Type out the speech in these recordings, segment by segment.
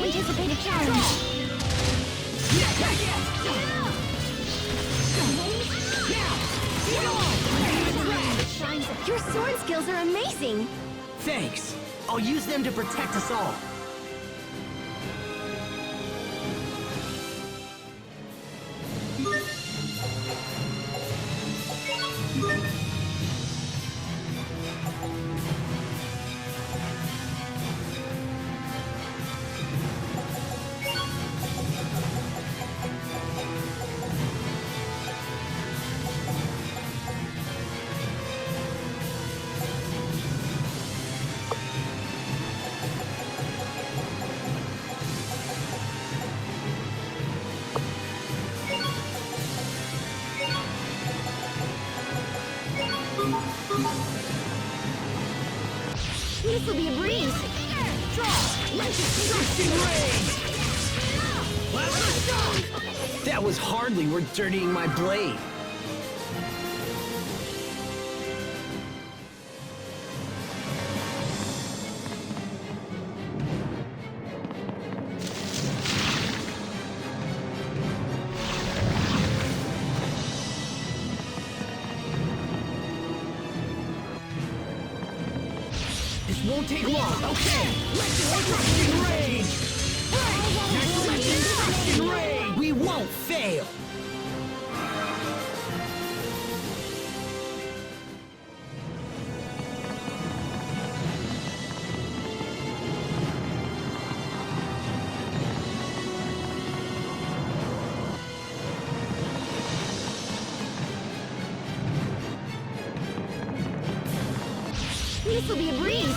anticipate a challenge. Your sword skills are amazing. Thanks. I'll use them to protect us all. This will be a breeze. That was hardly worth dirtying my blade. Won't take long. Okay, let's destruction rain. Next destruction rain. We won't fail. This will be a breeze.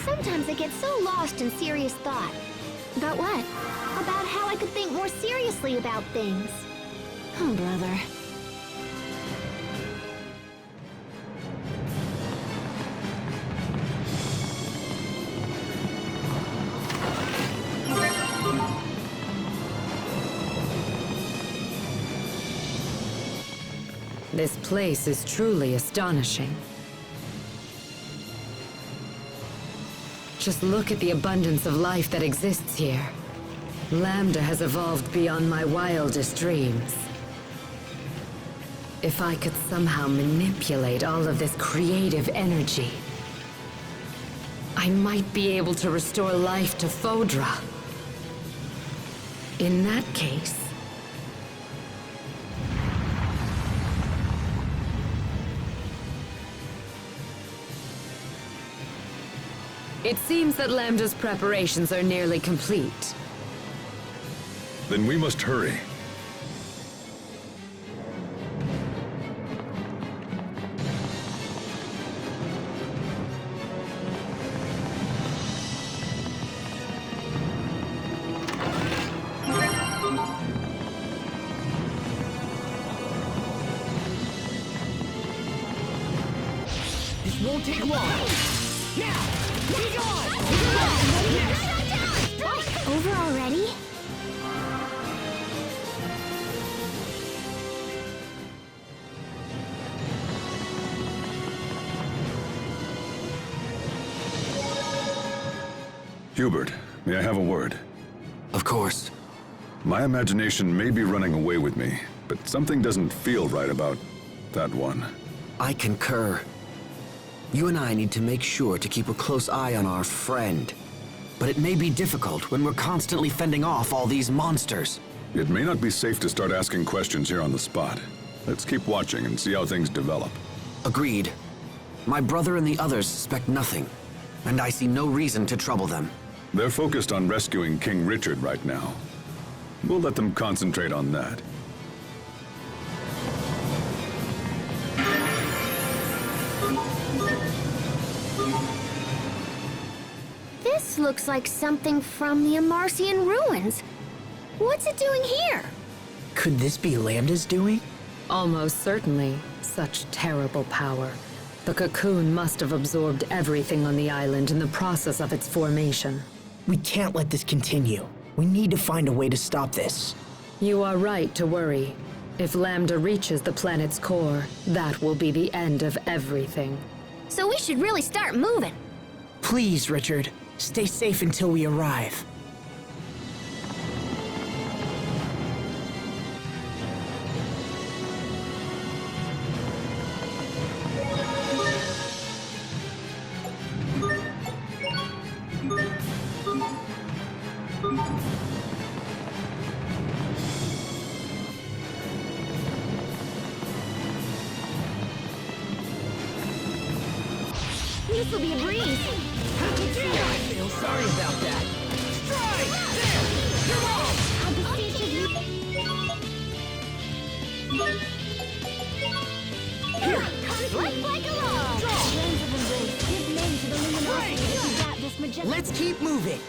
Sometimes I get so lost in serious thought. About what? About how I could think more seriously about things. Oh, brother. This place is truly astonishing. Just look at the abundance of life that exists here. Lambda has evolved beyond my wildest dreams. If I could somehow manipulate all of this creative energy, I might be able to restore life to Fodra. In that case, it seems that Lambda's preparations are nearly complete. Then we must hurry. This won't take long. Now! Over already? Hubert, may I have a word? Of course. My imagination may be running away with me, but something doesn't feel right about that one. I concur. You and I need to make sure to keep a close eye on our friend. But it may be difficult when we're constantly fending off all these monsters. It may not be safe to start asking questions here on the spot. Let's keep watching and see how things develop. Agreed. My brother and the others suspect nothing, and I see no reason to trouble them. They're focused on rescuing King Richard right now. We'll let them concentrate on that. This looks like something from the Amarcian ruins. What's it doing here? Could this be Lambda's doing? Almost certainly. Such terrible power. The cocoon must have absorbed everything on the island in the process of its formation. We can't let this continue. We need to find a way to stop this. You are right to worry. If Lambda reaches the planet's core, that will be the end of everything. So we should really start moving. Please, Richard. Stay safe until we arrive. This'll be a breeze. I feel sorry about that. Strike! There! You're off! I'll beseech you. Here! Slip like a log. Friends of embrace, give name to the luminosity that got this majestic. Let's keep moving.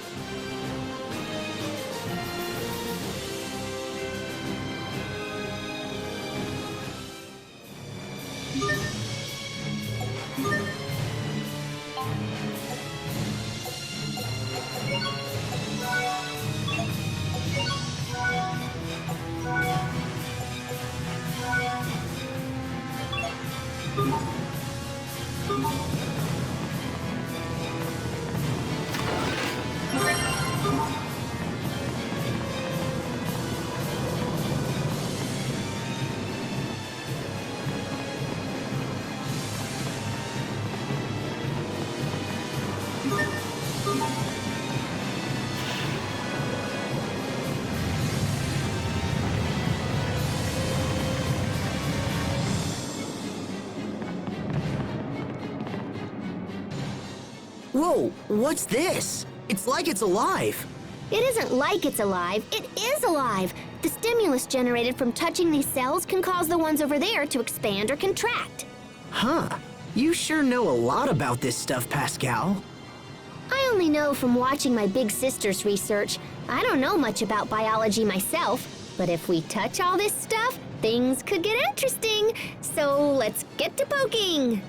Whoa, what's this? It's like it's alive. It isn't like it's alive, it is alive! The stimulus generated from touching these cells can cause the ones over there to expand or contract. Huh. You sure know a lot about this stuff, Pascal. I only know from watching my big sister's research. I don't know much about biology myself, but if we touch all this stuff, things could get interesting. So let's get to poking!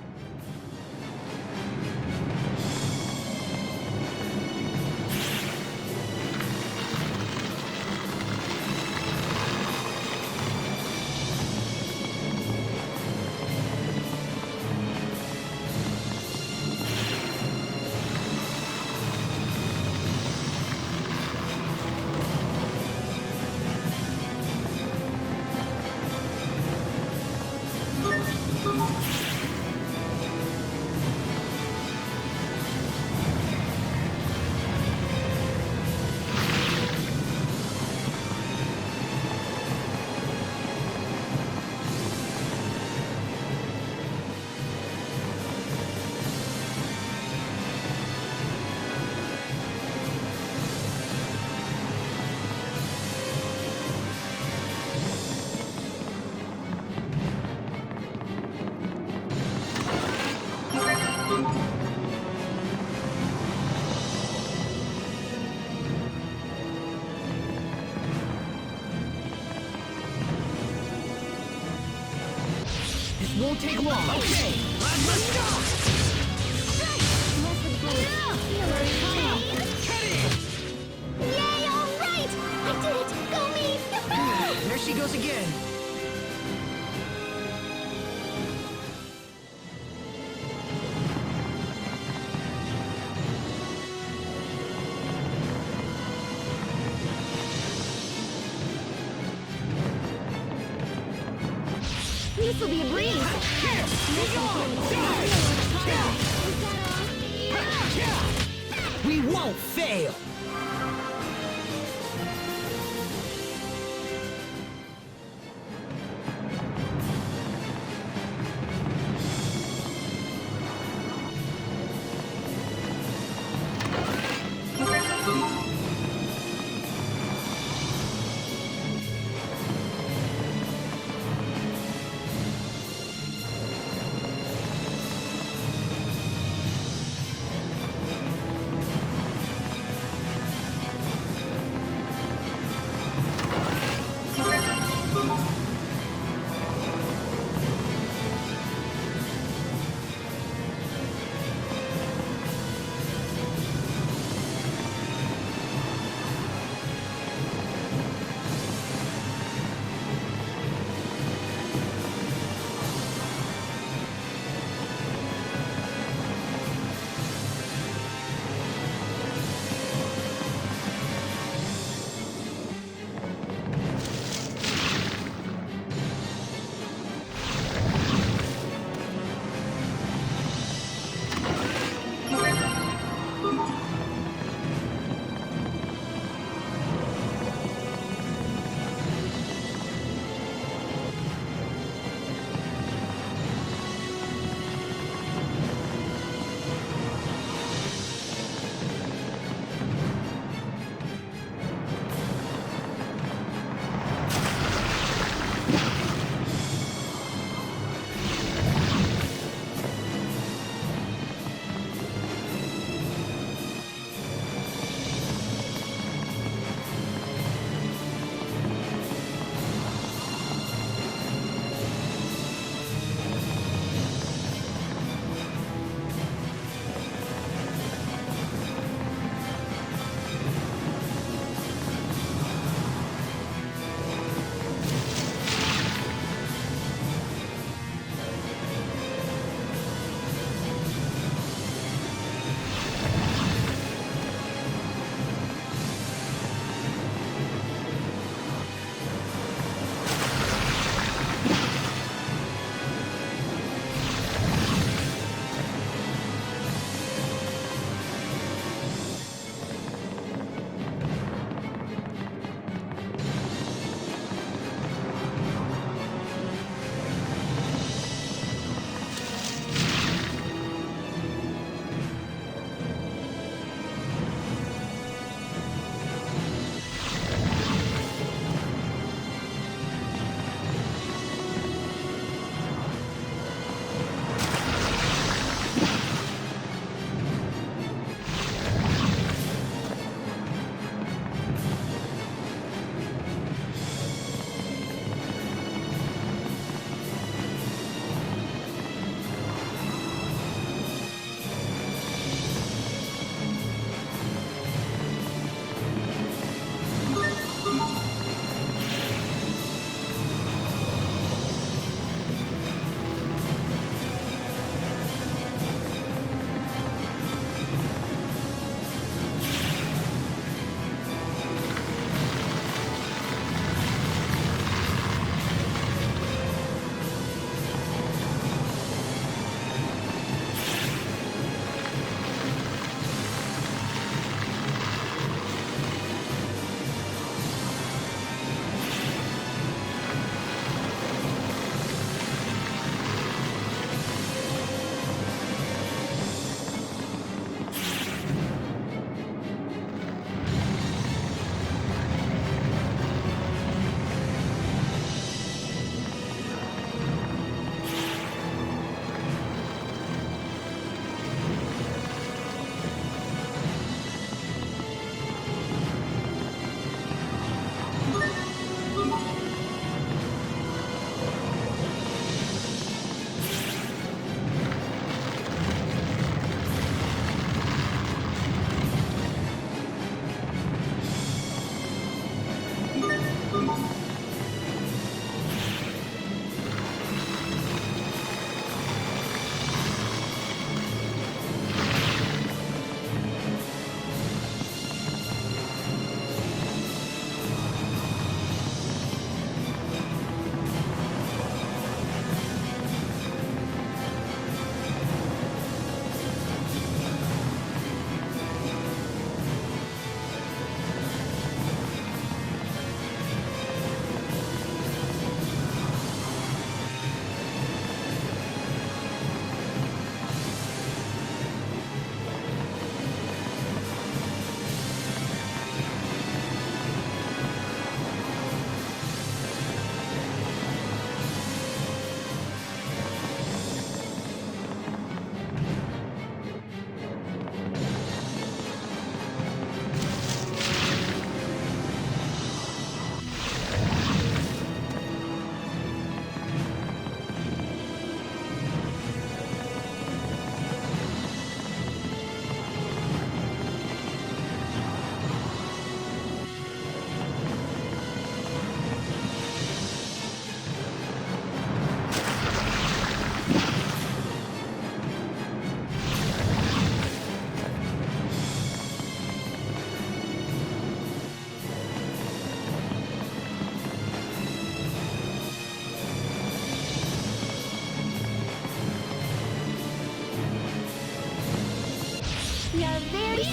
Won't take long. Okay, let's go! Yay, all right! I did it! Go me! Yahoo! There she goes again. This'll be a breeze! We won't fail!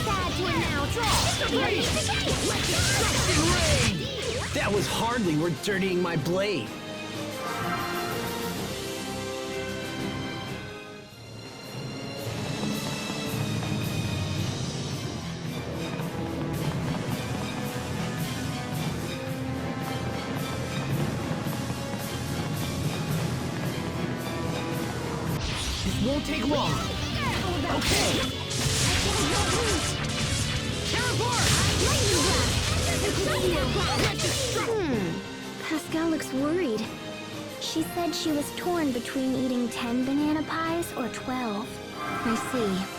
bad for now. Let destruction rain! That was hardly worth dirtying my blade. This won't take long. Okay. Pascal looks worried. She said she was torn between eating 10 banana pies or 12. I see.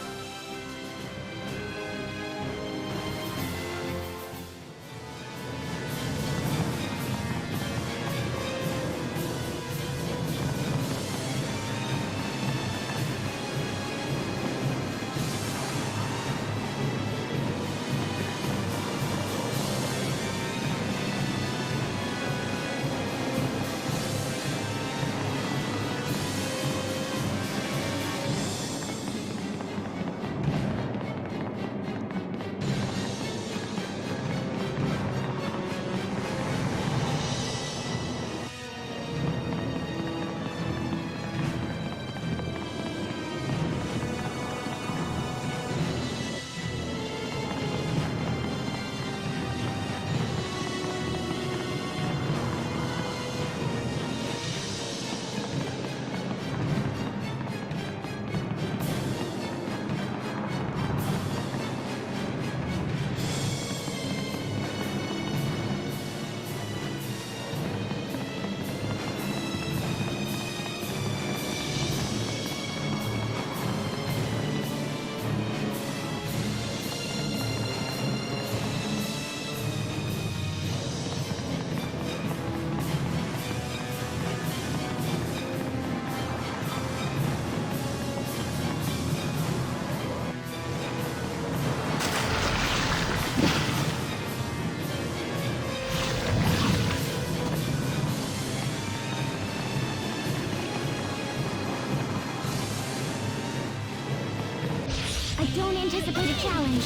I don't anticipate a challenge.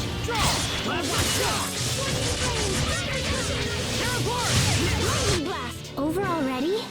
Lightning blast! Over already?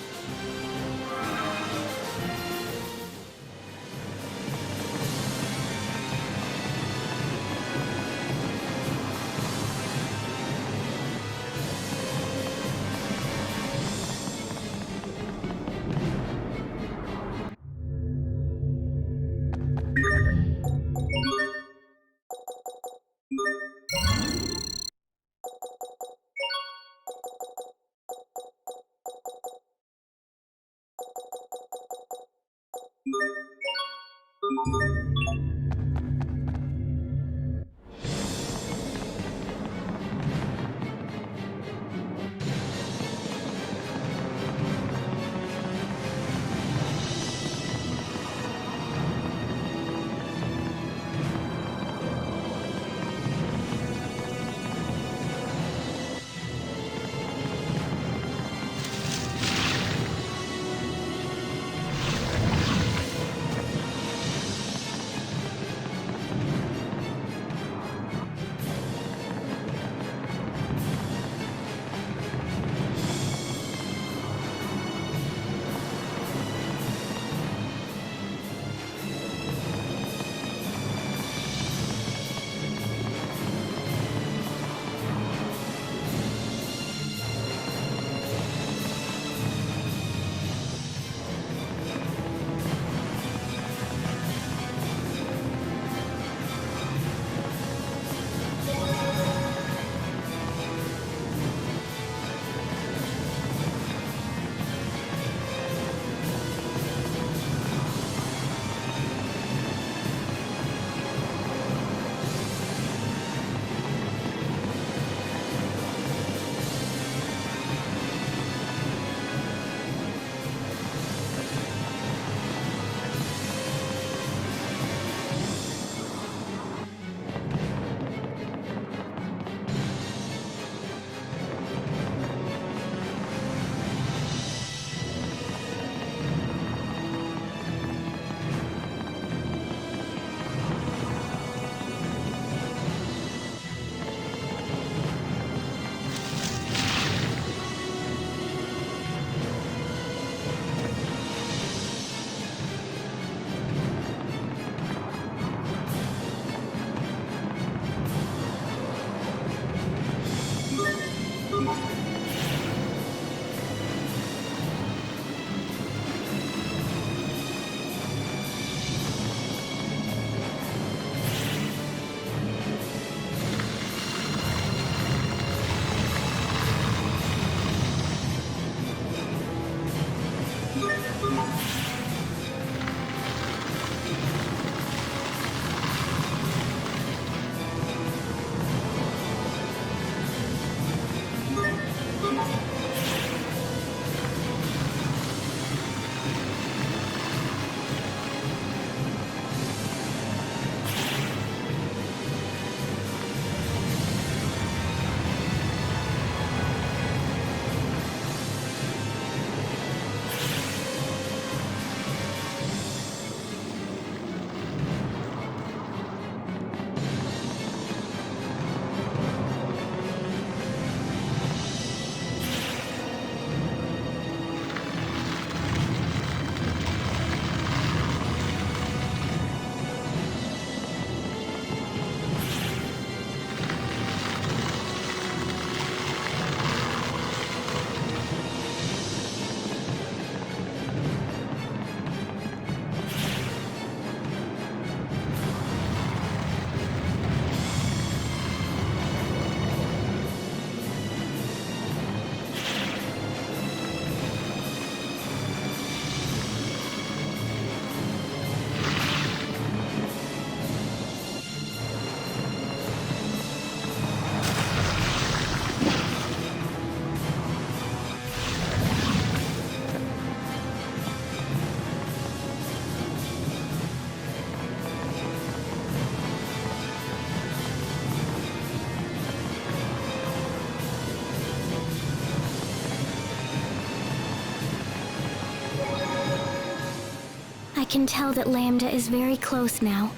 can tell that Lambda is very close now.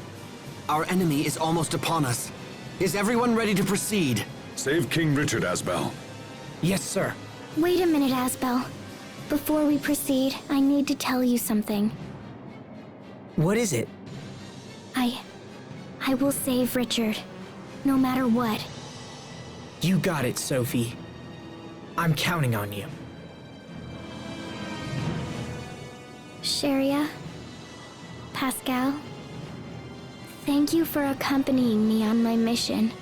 Our enemy is almost upon us. Is everyone ready to proceed? Save King Richard, Asbel. Yes, sir. Wait a minute, Asbel. Before we proceed, I need to tell you something. What is it? I will save Richard, no matter what. You got it, Sophie. I'm counting on you. Sharia, Pascal, thank you for accompanying me on my mission.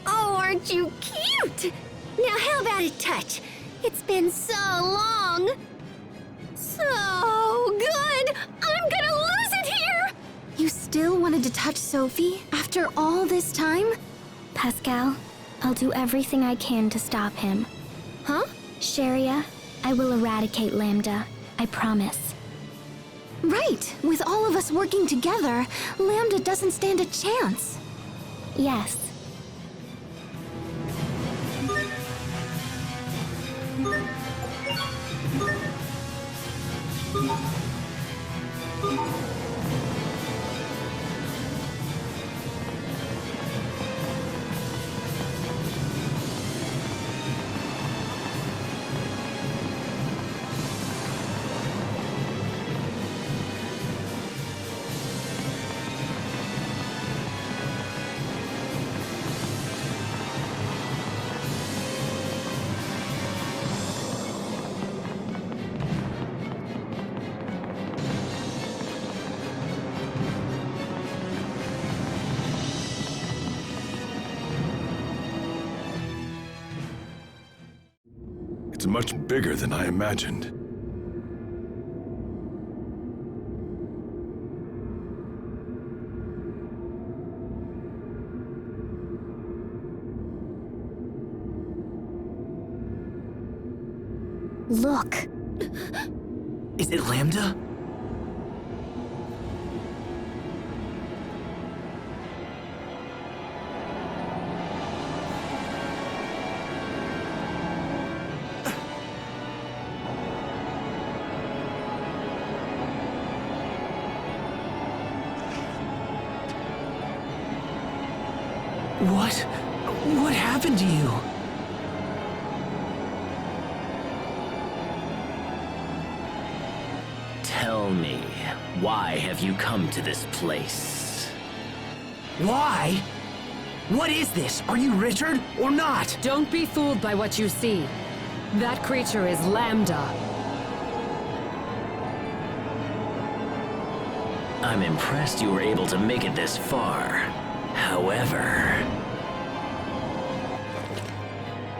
Oh, aren't you cute? Now how about a touch? It's been so long. So good. I'm gonna lose it here. You still wanted to touch Sophie after all this time? Pascal, I'll do everything I can to stop him. Huh? Sharia, I will eradicate Lambda. I promise. Right! With all of us working together, Lambda doesn't stand a chance. Yes. It's much bigger than I imagined. Look. Is it Lambda? What happened to you? Tell me, why have you come to this place? Why? What is this? Are you Richard or not? Don't be fooled by what you see. That creature is Lambda. I'm impressed you were able to make it this far. However,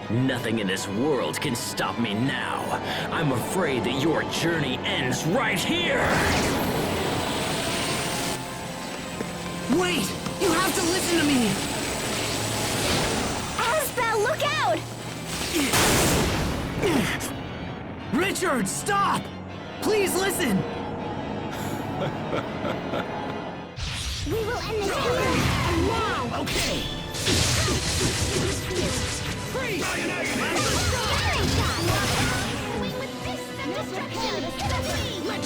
nothing in this world can stop me now. I'm afraid that your journey ends right here! Wait! You have to listen to me! Asbel, look out! Richard, stop! Please listen! We will end this here and now! Okay! Freeze! Swing with fists of destruction! Let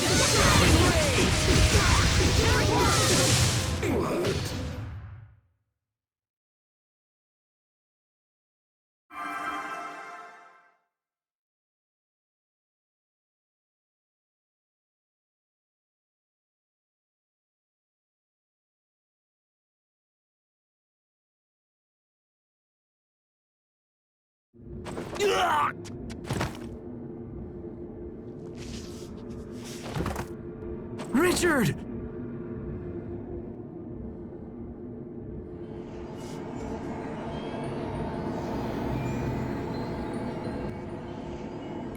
Richard!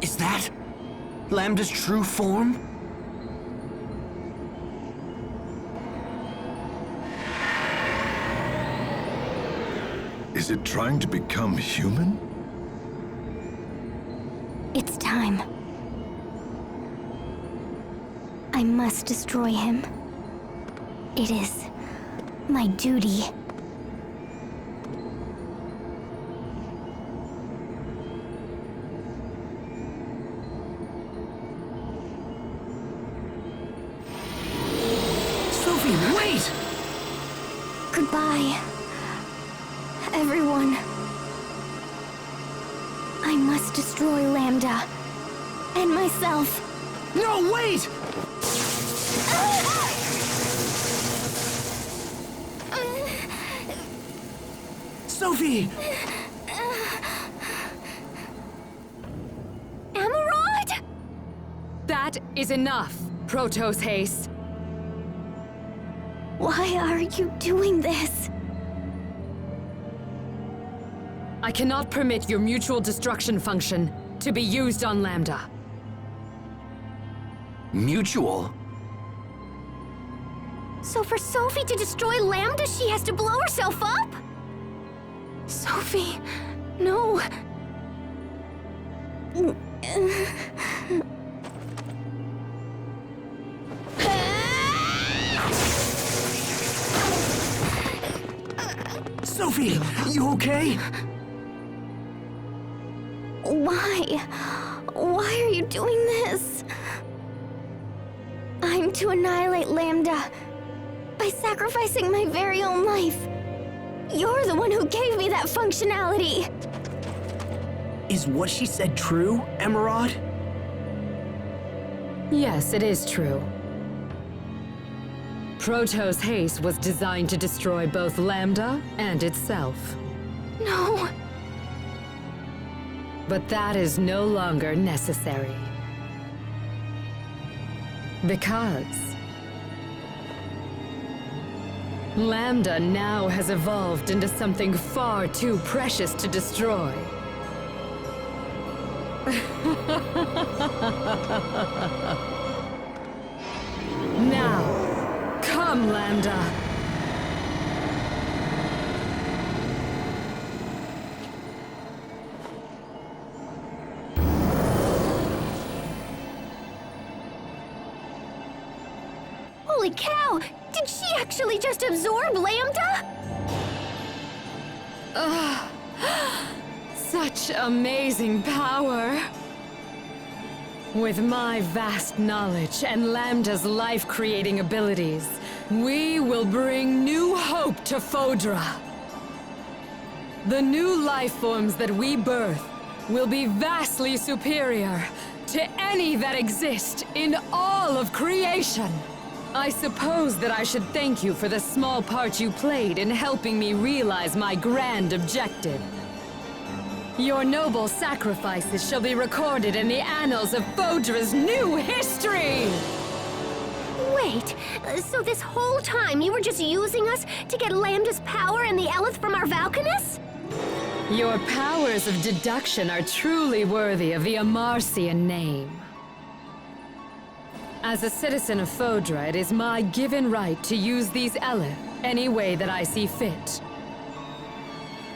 Is that Lambda's true form? Is it trying to become human? It's time. I must destroy him. It is my duty. Goodbye, everyone. I must destroy Lambda and myself. No, wait! Sophie! Emeraude? That is enough, Protos Haste. Why are you doing this? I cannot permit your mutual destruction function to be used on Lambda. Mutual? So for Sophie to destroy Lambda, she has to blow herself up? Sophie, no. Sophie, you okay? Why? Why are you doing this? I'm to annihilate Lambda by sacrificing my very own life. You're the one who gave me that functionality. Is what she said true, Emeraude? Yes, it is true. Protos Haste was designed to destroy both Lambda and itself. No. But that is no longer necessary. Because Lambda now has evolved into something far too precious to destroy. Now, come, Lambda. Holy cow! Did she actually just absorb Lambda? Such amazing power! With my vast knowledge and Lambda's life-creating abilities, we will bring new hope to Fodra. The new life forms that we birth will be vastly superior to any that exist in all of creation. I suppose that I should thank you for the small part you played in helping me realize my grand objective. Your noble sacrifices shall be recorded in the annals of Fodra's new history! Wait, so this whole time you were just using us to get Lambda's power and the Eleth from our Valkanus? Your powers of deduction are truly worthy of the Amarcian name. As a citizen of Fodra, it is my given right to use these Eleth any way that I see fit.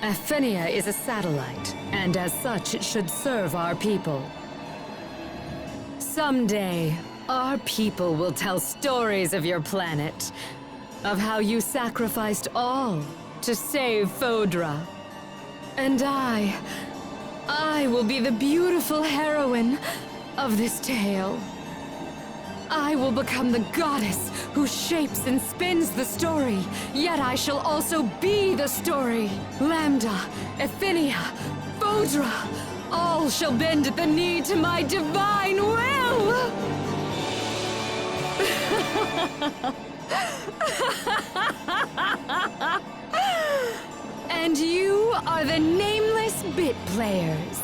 Aphenia is a satellite, and as such it should serve our people. Someday, our people will tell stories of your planet, of how you sacrificed all to save Fodra. And I will be the beautiful heroine of this tale. I will become the goddess who shapes and spins the story, yet I shall also be the story. Lambda, Aphenia, Fodra, all shall bend at the knee to my divine will! And you are the nameless bit players.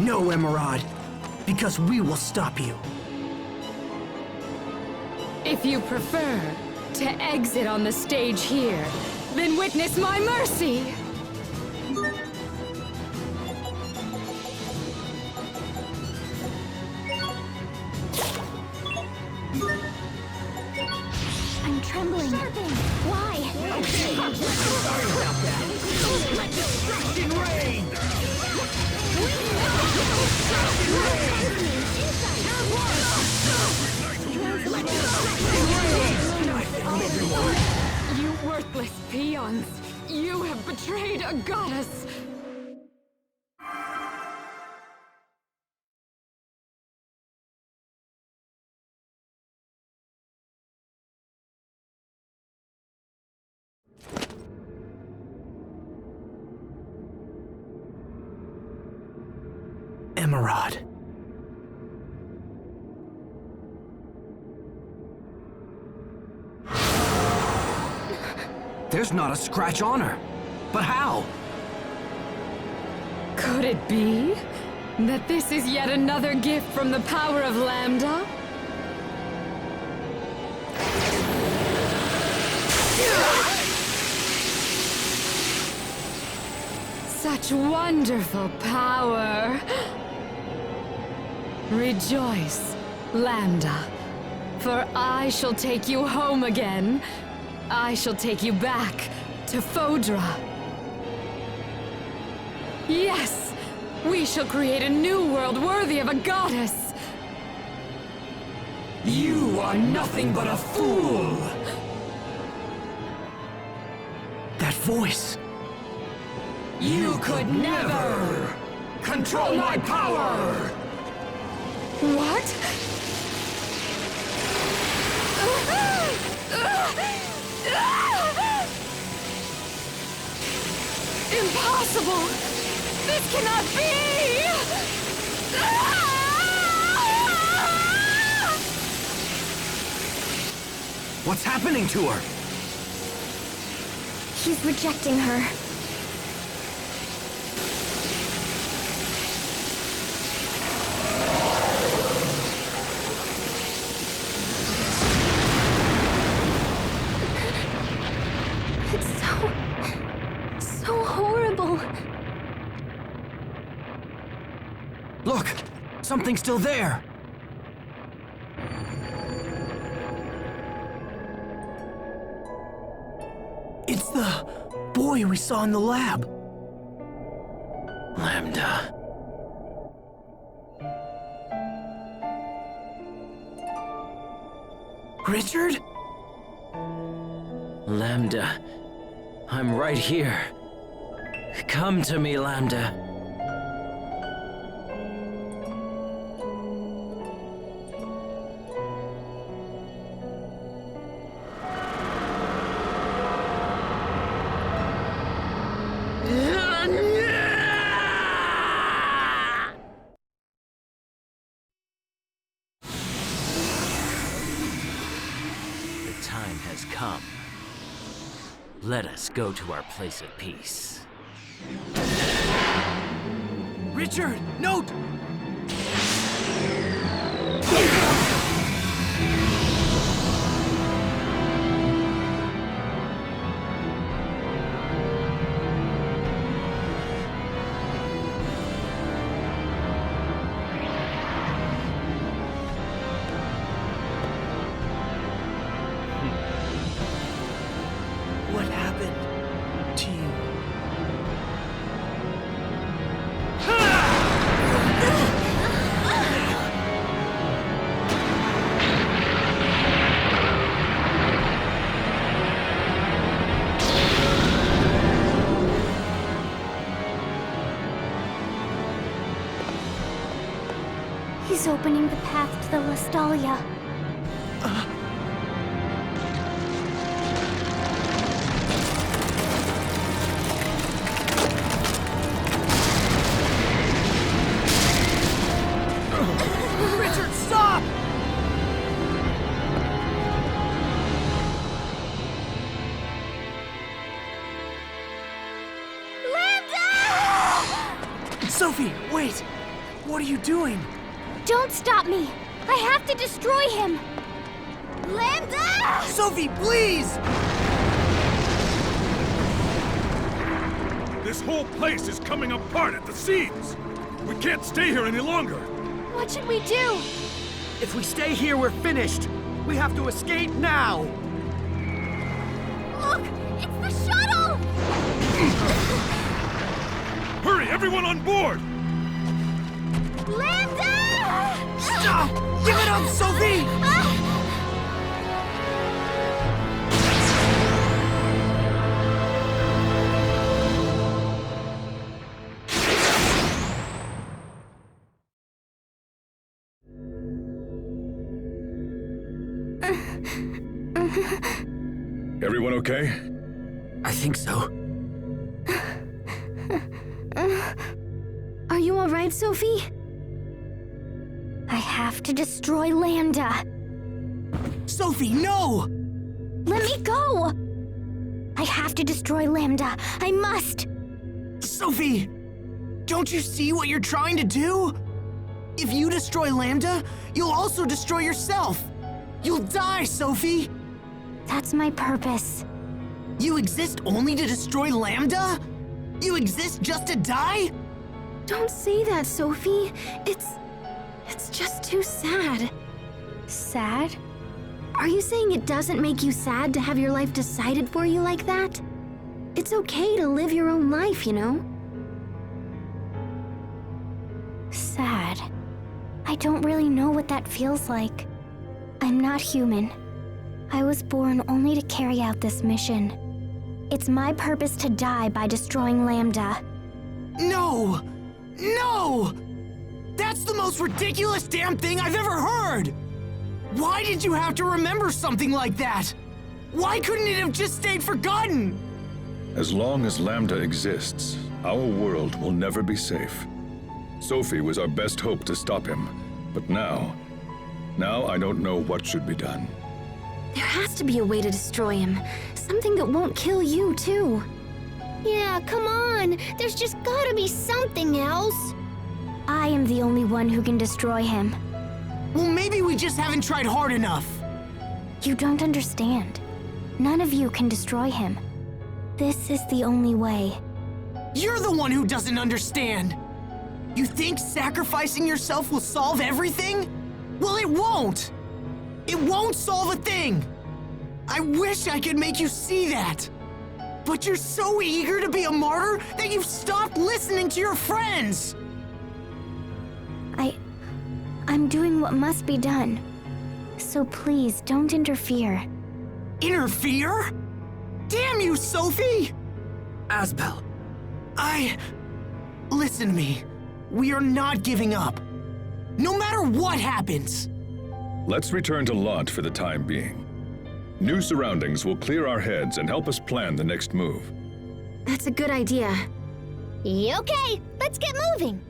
No, Emeraude, because we will stop you. If you prefer to exit on the stage here, then witness my mercy! I'm trembling. Why? Okay, sorry about that. Let destruction reign! You worthless peons! You have betrayed a goddess! Emeraude. There's not a scratch on her. But how? Could it be that this is yet another gift from the power of Lambda? Such wonderful power! Rejoice, Lambda, for I shall take you home again. I shall take you back to Fodra. Yes! We shall create a new world worthy of a goddess! You are nothing but a fool! That voice! You could never control my power! What? Impossible! This cannot be! What's happening to her? He's rejecting her. It's so horrible. Look! Something's still there! It's the boy we saw in the lab. Lambda. Richard? Lambda. I'm right here. Come to me, Lambda. The time has come. Let us go to our place of peace. Richard, note! What happened to you? He's opening the path to the Lestalia. Richard, stop! Sophie, wait! What are you doing? Don't stop me! I have to destroy him! Lambda! Sophie, please! This whole place is coming apart at the seams! We can't stay here any longer! What should we do? If we stay here, we're finished! We have to escape now! Look! It's the shuttle! Hurry, everyone on board! Lambda! Stop! Give it up, Sophie! Everyone okay? I think so. Are you all right, Sophie? have to destroy Lambda. Sophie, no! Let me go! I have to destroy Lambda. I must! Sophie! Don't you see what you're trying to do? If you destroy Lambda, you'll also destroy yourself. You'll die, Sophie! That's my purpose. You exist only to destroy Lambda? You exist just to die? Don't say that, Sophie. It's just too sad. Sad? Are you saying it doesn't make you sad to have your life decided for you like that? It's okay to live your own life, you know? Sad. I don't really know what that feels like. I'm not human. I was born only to carry out this mission. It's my purpose to die by destroying Lambda. No! No! That's the most ridiculous damn thing I've ever heard! Why did you have to remember something like that? Why couldn't it have just stayed forgotten? As long as Lambda exists, our world will never be safe. Sophie was our best hope to stop him, but now I don't know what should be done. There has to be a way to destroy him. Something that won't kill you, too. Yeah, come on. There's just gotta be something else. I am the only one who can destroy him. Well, maybe we just haven't tried hard enough. You don't understand. None of you can destroy him. This is the only way. You're the one who doesn't understand. You think sacrificing yourself will solve everything? Well, it won't. It won't solve a thing. I wish I could make you see that. But you're so eager to be a martyr that you've stopped listening to your friends. I'm doing what must be done. So please, don't interfere. Interfere? Damn you, Sophie! Asbel, Listen to me. We are not giving up. No matter what happens. Let's return to Lot for the time being. New surroundings will clear our heads and help us plan the next move. That's a good idea. Okay, let's get moving.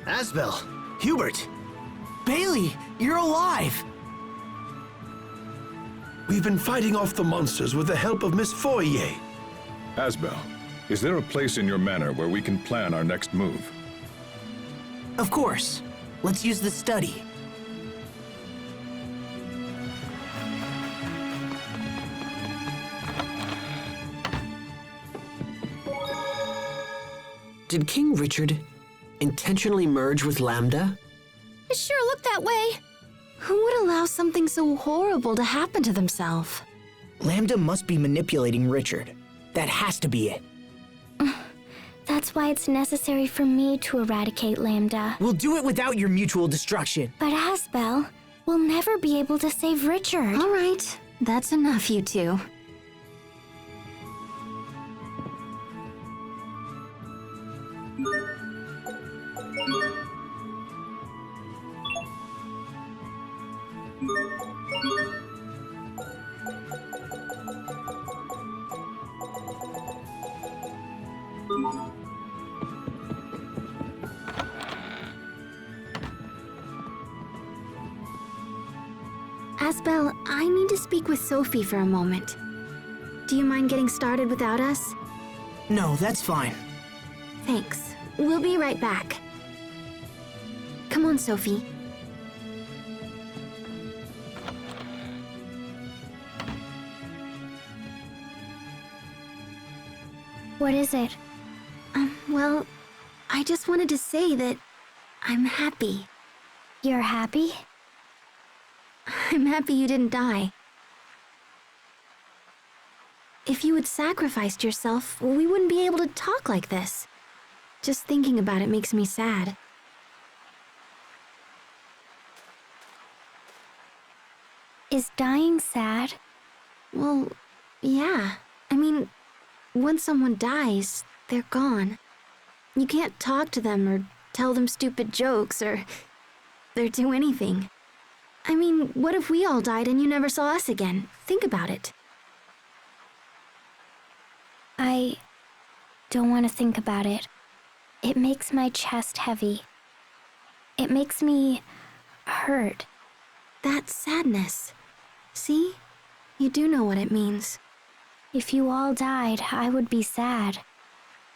Asbel, Hubert, Bailey, you're alive. We've been fighting off the monsters with the help of Miss Fourier. Asbel, is there a place in your manor where we can plan our next move? Of course. Let's use the study. did King Richard intentionally merge with Lambda? It sure looked that way. Who would allow something so horrible to happen to themselves? Lambda must be manipulating Richard. That has to be it. That's why it's necessary for me to eradicate Lambda. We'll do it without your mutual destruction. But Asbel, we'll never be able to save Richard. All right, that's enough, you two. Asbel, I need to speak with Sophie for a moment. Do you mind getting started without us? No, that's fine. Thanks. We'll be right back. Come on, Sophie. What is it? Well, I just wanted to say that I'm happy. You're happy? I'm happy you didn't die. If you had sacrificed yourself, we wouldn't be able to talk like this. Just thinking about it makes me sad. Is dying sad? Well, yeah. I mean, once someone dies, they're gone. You can't talk to them or tell them stupid jokes or do anything. I mean, what if we all died and you never saw us again? Think about it. I don't want to think about it. It makes my chest heavy. It makes me hurt. That's sadness. See? You do know what it means. If you all died, I would be sad.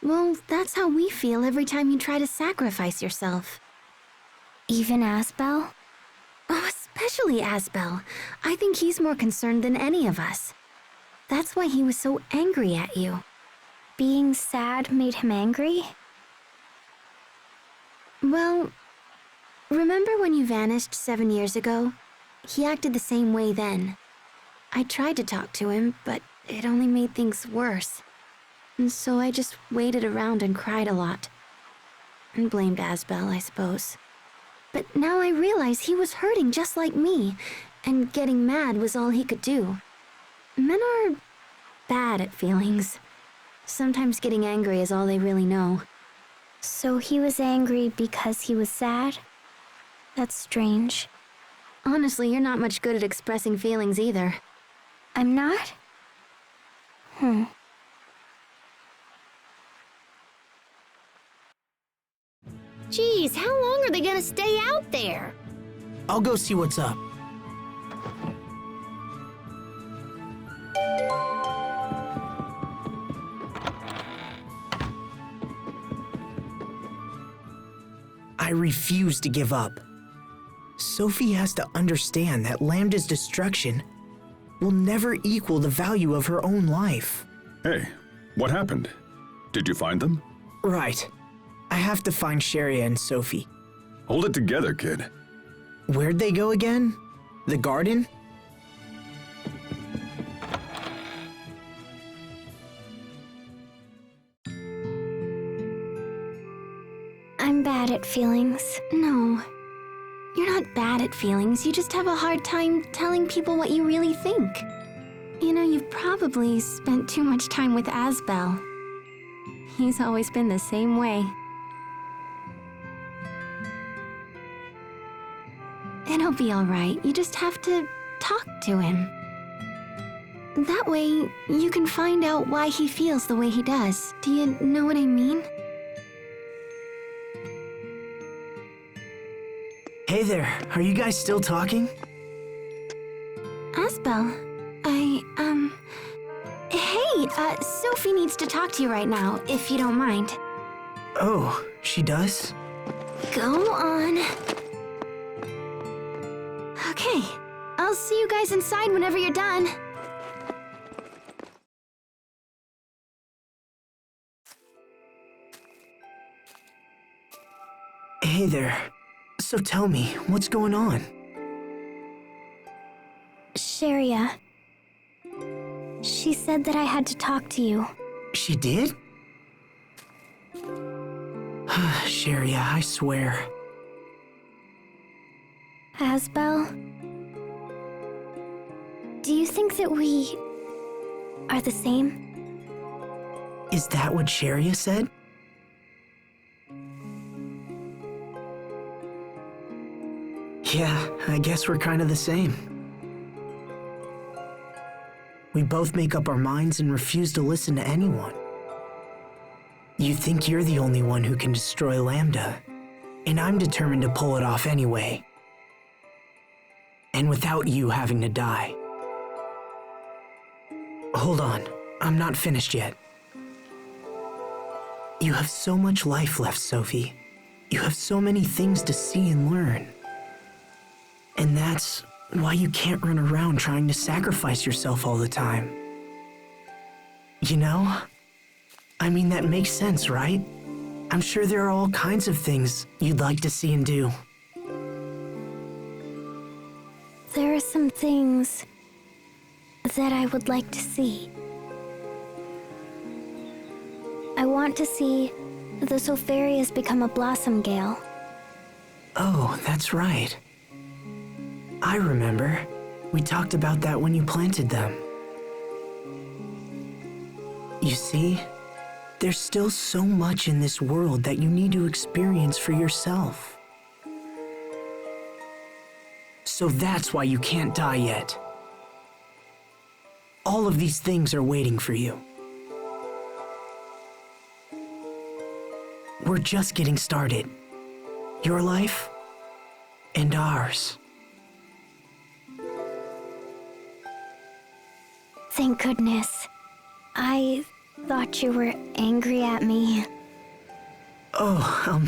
Well, that's how we feel every time you try to sacrifice yourself. Even Asbel? Oh, especially Asbel. I think he's more concerned than any of us. That's why he was so angry at you. Being sad made him angry? Well, remember when you vanished 7 years ago? He acted the same way then. I tried to talk to him, but it only made things worse. And so I just waited around and cried a lot. And blamed Asbel, I suppose. But now I realize he was hurting just like me, and getting mad was all he could do. Men are bad at feelings. Sometimes getting angry is all they really know. So he was angry because he was sad? That's strange. Honestly, you're not much good at expressing feelings either. I'm not? Geez, how long are they gonna stay out there? I'll go see what's up. I refuse to give up. Sophie has to understand that Lambda's destruction will never equal the value of her own life. Hey, what happened? Did you find them? Right. I have to find Sharia and Sophie. Hold it together, kid. Where'd they go again? The garden? I'm bad at feelings. No. You're not bad at feelings, you just have a hard time telling people what you really think. You know, you've probably spent too much time with Asbel. He's always been the same way. It'll be alright, you just have to talk to him. That way, you can find out why he feels the way he does. Do you know what I mean? Hey there, are you guys still talking? Asbel, Hey, Sophie needs to talk to you right now, if you don't mind. Oh, she does? Go on. Okay, I'll see you guys inside whenever you're done. Hey there. So tell me, what's going on? Sharia. She said that I had to talk to you. She did? Sharia, I swear. Asbel? Do you think that we are the same? Is that what Sharia said? Yeah, I guess we're kind of the same. We both make up our minds and refuse to listen to anyone. You think you're the only one who can destroy Lambda, and I'm determined to pull it off anyway. And without you having to die. Hold on, I'm not finished yet. You have so much life left, Sophie. You have so many things to see and learn. And that's why you can't run around trying to sacrifice yourself all the time. You know? I mean, that makes sense, right? I'm sure there are all kinds of things you'd like to see and do. There are some things that I would like to see. I want to see the Sopharias become a blossom gale. Oh, that's right. I remember. We talked about that when you planted them. You see, there's still so much in this world that you need to experience for yourself. So that's why you can't die yet. All of these things are waiting for you. We're just getting started. Your life and ours. Thank goodness. I thought you were angry at me. Oh,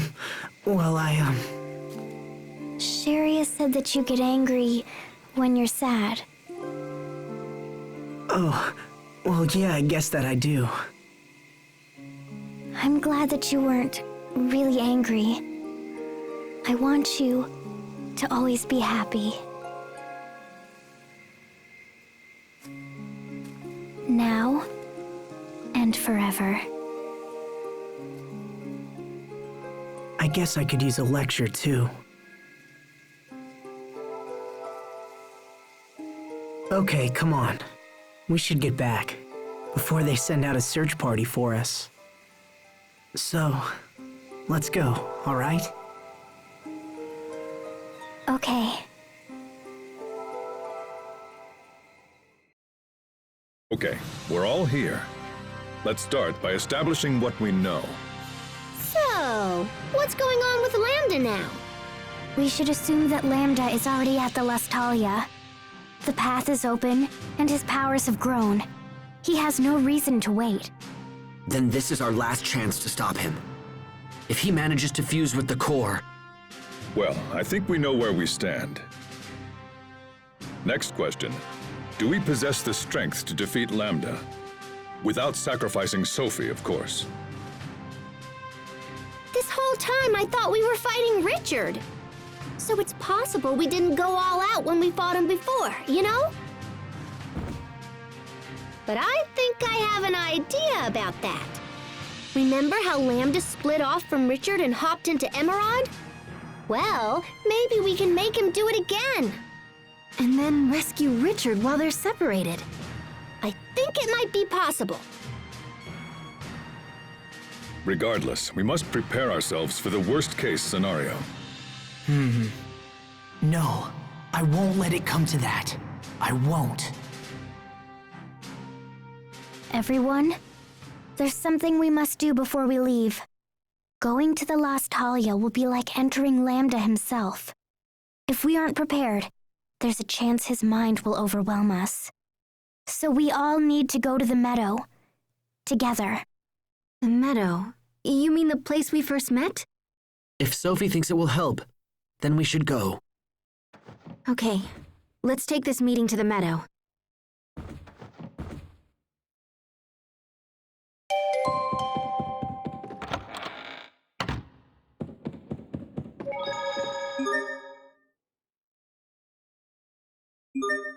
well, Sherry has said that you get angry when you're sad. Oh, well, yeah, I guess that I do. I'm glad that you weren't really angry. I want you to always be happy. Now and forever. I guess I could use a lecture, too. Okay, come on. We should get back before they send out a search party for us. So, let's go, all right? Okay. Okay, we're all here. Let's start by establishing what we know. So, what's going on with Lambda now? We should assume that Lambda is already at the Lestalia. The path is open, and his powers have grown. He has no reason to wait. Then this is our last chance to stop him. If he manages to fuse with the core... Well, I think we know where we stand. Next question. Do we possess the strength to defeat Lambda? Without sacrificing Sophie, of course. This whole time I thought we were fighting Richard. So it's possible we didn't go all out when we fought him before, you know? But I think I have an idea about that. Remember how Lambda split off from Richard and hopped into Emeraude? Well, maybe we can make him do it again. And then rescue Richard while they're separated. I think it might be possible. Regardless, we must prepare ourselves for the worst-case scenario. No, I won't let it come to that. I won't. Everyone, there's something we must do before we leave. Going to the Lestalia will be like entering Lambda himself. If we aren't prepared, there's a chance his mind will overwhelm us. So we all need to go to the meadow. Together. The meadow? You mean the place we first met? If Sophie thinks it will help, then we should go. Okay, let's take this meeting to the meadow. You